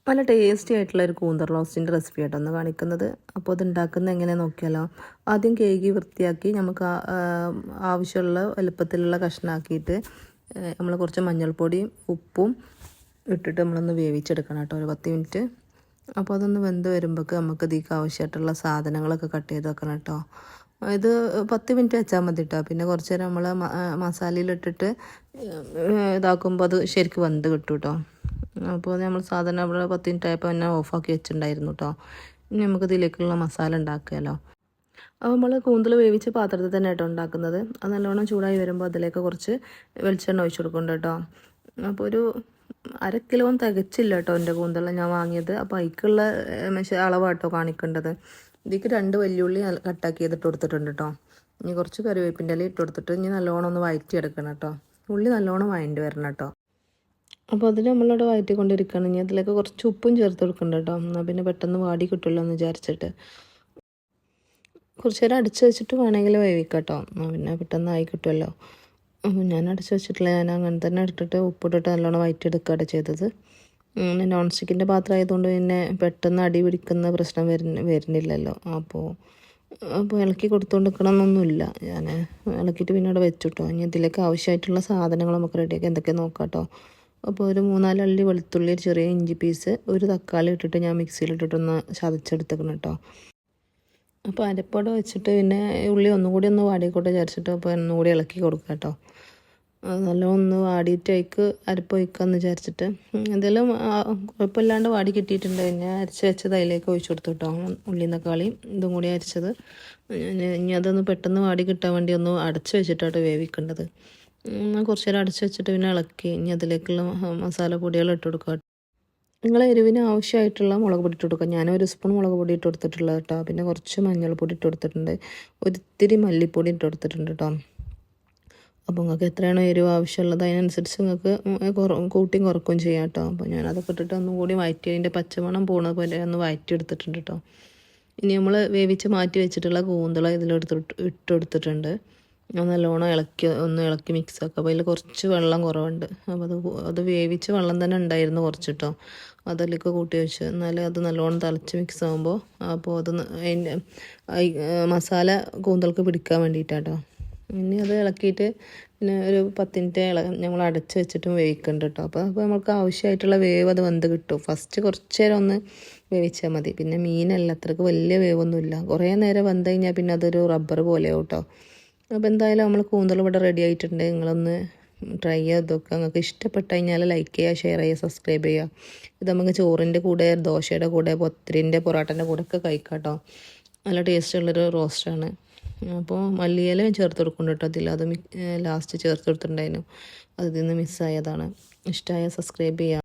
നല്ല ടേസ്റ്റി ആയിട്ടുള്ള ഒരു കൂന്തർ റോസ്റ്റിൻ്റെ റെസിപ്പി ആയിട്ടോ ഒന്ന് കാണിക്കുന്നത്. അപ്പോൾ അത് ഉണ്ടാക്കുന്നത് എങ്ങനെ നോക്കിയാലോ. ആദ്യം കഴുകി വൃത്തിയാക്കി നമുക്ക് ആവശ്യമുള്ള വലുപ്പത്തിലുള്ള കഷ്ണമാക്കിയിട്ട് നമ്മൾ കുറച്ച് മഞ്ഞൾപ്പൊടിയും ഉപ്പും ഇട്ടിട്ട് നമ്മളൊന്ന് വേവിച്ചെടുക്കണം കേട്ടോ ഒരു 10 മിനിറ്റ്. അപ്പോൾ അതൊന്ന് വെന്ത് വരുമ്പോഴേക്ക് നമുക്ക് ഇതിലേക്ക് ആവശ്യമായിട്ടുള്ള സാധനങ്ങളൊക്കെ കട്ട് ചെയ്ത് വെക്കണം കേട്ടോ. ഇത് 10 മിനിറ്റ് വെച്ചാൽ മതി കേട്ടോ. പിന്നെ കുറച്ച് നേരം നമ്മൾ മസാലയിലിട്ടിട്ട് ഇതാക്കുമ്പോൾ അത് ശരിക്കും വെന്ത് കിട്ടും കേട്ടോ. അപ്പോൾ നമ്മൾ സാധാരണ അവിടെ 10 മിനിറ്റ് ആയപ്പോൾ തന്നെ ഓഫാക്കി വെച്ചിട്ടുണ്ടായിരുന്നു കേട്ടോ. ഇനി നമുക്ക് ഇതിലേക്കുള്ള മസാല ഉണ്ടാക്കിയാലോ. അപ്പോൾ നമ്മൾ കൂന്തൽ വേവിച്ച് പാത്രത്തിൽ തന്നെ കേട്ടോ ഉണ്ടാക്കുന്നത്. അത് നല്ലോണം ചൂടായി വരുമ്പോൾ അതിലേക്ക് കുറച്ച് വെളിച്ചെണ്ണ ഒഴിച്ച് കൊടുക്കുന്നുണ്ട് കേട്ടോ. അപ്പോൾ ഒരു 1/2 കിലോ തികച്ചില്ല കേട്ടോ എൻ്റെ കൂന്തൽ ഞാൻ വാങ്ങിയത്. അപ്പോൾ അതിക്കുള്ള അളവാട്ടോ കാണിക്കേണ്ടത്. ഇതിലേക്ക് 2 വലിയുള്ളി കട്ടാക്കി ചെയ്തിട്ട് കൊടുത്തിട്ടുണ്ട് കേട്ടോ. ഇനി കുറച്ച് കറിവേപ്പിൻ്റെ ഇല ഇട്ട് കൊടുത്തിട്ട് ഇനി നല്ലോണം ഒന്ന് വഴറ്റിയെടുക്കണം കേട്ടോ. ഉള്ളി നല്ലോണം വഴണ്ടി വരണം കേട്ടോ. അപ്പോൾ അതിൽ നമ്മളിവിടെ വഴറ്റിക്കൊണ്ടിരിക്കുകയാണ്. ഇനി അതിലേക്ക് കുറച്ച് ഉപ്പും ചേർത്ത് കൊടുക്കുന്നുണ്ട് കേട്ടോ. എന്നാൽ പിന്നെ പെട്ടെന്ന് വാടി കിട്ടുമല്ലോ എന്ന് വിചാരിച്ചിട്ട് കുറച്ച് നേരം അടിച്ച് വെച്ചിട്ട് വേണമെങ്കിൽ വേവിക്കാം കേട്ടോ. പിന്നെ പെട്ടെന്ന് ആയി കിട്ടുമല്ലോ. അപ്പോൾ ഞാൻ അടിച്ച് വെച്ചിട്ടില്ല. ഞാൻ അങ്ങനെ തന്നെ ഇട്ടിട്ട് ഉപ്പിട്ടിട്ട് നല്ലോണം വഴറ്റിയെടുക്കുകയാണ് ചെയ്തത്. നോൺ സ്റ്റിക്കിൻ്റെ പാത്രം ആയതുകൊണ്ട് പിന്നെ പെട്ടെന്ന് അടി പിടിക്കുന്ന പ്രശ്നം വരുന്നില്ലല്ലോ. അപ്പോൾ ഇളക്കി കൊടുത്തുകൊണ്ട് നിൽക്കണമെന്നൊന്നുമില്ല. ഞാൻ ഇളക്കിയിട്ട് പിന്നെ അവിടെ വെച്ചു കേട്ടോ. ഇനി ഇതിലേക്ക് ആവശ്യമായിട്ടുള്ള സാധനങ്ങൾ നമുക്ക് റെഡിയാക്കി എന്തൊക്കെ നോക്കാം കേട്ടോ. അപ്പോൾ ഒരു 3-4 അല്ലി വെളുത്തുള്ളി, ഒരു ചെറിയ ഇഞ്ചി പീസ്, ഒരു തക്കാളി ഇട്ടിട്ട് ഞാൻ മിക്സിയിലിട്ടിട്ടൊന്ന് ചതച്ചെടുത്തേക്കണം കേട്ടോ. അപ്പോൾ അരപ്പോടെ വെച്ചിട്ട് പിന്നെ ഉള്ളി ഒന്നുകൂടി ഒന്ന് വാടിക്കോട്ടെ വിചാരിച്ചിട്ട് അപ്പോൾ ഒന്നുകൂടി ഇളക്കി കൊടുക്കാം കേട്ടോ. നല്ലോണം ഒന്ന് വാടിയിട്ട് അതിക്ക് അരപ്പ് ഒഴിക്കാമെന്ന് വിചാരിച്ചിട്ട് എന്തെങ്കിലും കുഴപ്പമില്ലാണ്ട് വാടി കിട്ടിയിട്ടുണ്ട്. പിന്നെ അരച്ച് വെച്ചത് അതിലേക്ക് ഒഴിച്ചു കൊടുത്തു കേട്ടോ. ഉള്ളിയും തക്കാളിയും ഇതും കൂടി അരച്ചത്. ഇനി അതൊന്ന് പെട്ടെന്ന് വാടി കിട്ടാൻ വേണ്ടി ഒന്ന് അടച്ച് വെച്ചിട്ടാട്ടോ വേവിക്കേണ്ടത്. കുറച്ച് നേരം അടച്ച് വെച്ചിട്ട് പിന്നെ ഇളക്കി ഇനി അതിലേക്കുള്ള മസാല പൊടികൾ ഇട്ട് കൊടുക്കുക. നിങ്ങൾ എരിവിന് ആവശ്യമായിട്ടുള്ള മുളക് പൊടി ഇട്ട് കൊടുക്കുക. ഞാൻ 1 സ്പൂൺ മുളക് പൊടി ഇട്ട് കൊടുത്തിട്ടുള്ളത് കേട്ടോ. പിന്നെ കുറച്ച് മഞ്ഞൾപ്പൊടി ഇട്ട് കൊടുത്തിട്ടുണ്ട്. ഒരിത്തിരി മല്ലിപ്പൊടി ഇട്ട് കൊടുത്തിട്ടുണ്ട് കേട്ടോ. അപ്പോൾ നിങ്ങൾക്ക് എത്രയാണോ എരിവ് ആവശ്യമുള്ളത് അതിനനുസരിച്ച് നിങ്ങൾക്ക് കൂട്ടിയും കുറക്കുകയും ചെയ്യാം കേട്ടോ. അപ്പോൾ ഞാനതൊക്കെ ഇട്ടിട്ട് ഒന്നും കൂടി വഴറ്റി അതിൻ്റെ പച്ചമണം പോകുന്നത് പോലെ ഒന്ന് വഴറ്റി എടുത്തിട്ടുണ്ട് കേട്ടോ. ഇനി നമ്മൾ വേവിച്ച് മാറ്റി വെച്ചിട്ടുള്ള കൂന്തള ഇട്ട് കൊടുത്തിട്ടുണ്ട്. നല്ലോണം ഒന്ന് ഇളക്കി മിക്സ് ആക്കുക. അപ്പോൾ അതിൽ കുറച്ച് വെള്ളം കുറവുണ്ട്. അപ്പോൾ അത് വേവിച്ച് വെള്ളം തന്നെ ഉണ്ടായിരുന്നു കുറച്ച് കേട്ടോ. അതിലേക്ക് കൂട്ടി വെച്ച് എന്നാലും അത് നല്ലോണം തിളച്ച് മിക്സ് ആകുമ്പോൾ അപ്പോൾ അത് അതിൻ്റെ മസാല കൂന്തൾക്ക് പിടിക്കാൻ വേണ്ടിയിട്ടാട്ടോ. ഇനി അത് ഇളക്കിയിട്ട് പിന്നെ ഒരു 10 മിനിറ്റ് ഞങ്ങൾ അടച്ച് വെച്ചിട്ടും വേവിക്കുന്നുണ്ട് കേട്ടോ. അപ്പോൾ നമുക്ക് ആവശ്യമായിട്ടുള്ള വേവ് അത് വെന്ത് കിട്ടും. ഫസ്റ്റ് കുറച്ച് നേരം ഒന്ന് വേവിച്ചാൽ മതി. പിന്നെ മീനല്ല അത്രയ്ക്ക് വലിയ വേവൊന്നുമില്ല. കുറേ നേരം വെന്ത് കഴിഞ്ഞാൽ പിന്നെ അതൊരു റബ്ബർ പോലെയാവും കേട്ടോ. അപ്പോൾ എന്തായാലും നമ്മൾ കൂന്തൽ ഇവിടെ റെഡി ആയിട്ടുണ്ട്. നിങ്ങളൊന്ന് ട്രൈ ചെയ്ത് നോക്കുക. നിങ്ങൾക്ക് ഇഷ്ടപ്പെട്ട് കഴിഞ്ഞാൽ ലൈക്ക് ചെയ്യുക, ഷെയർ ചെയ്യുക, സബ്സ്ക്രൈബ് ചെയ്യുക. ഇത് നമുക്ക് ചോറിൻ്റെ കൂടെ, ദോശയുടെ കൂടെ, പൊത്തിരിൻ്റെ പൊറോട്ടൻ്റെ കൂടെ ഒക്കെ കഴിക്കാം കേട്ടോ. നല്ല ടേസ്റ്റുള്ളൊരു റോസ്റ്റാണ്. അപ്പോൾ മല്ലിയില ചേർത്ത് കൊടുക്കുന്നുണ്ട് കേട്ടോ. അതിൽ അത് ലാസ്റ്റ് ചേർത്ത് കൊടുത്തിട്ടുണ്ടായിരുന്നു. അതിൽ നിന്ന് മിസ്സായതാണ്. ഇഷ്ടമായ സബ്സ്ക്രൈബ് ചെയ്യുക.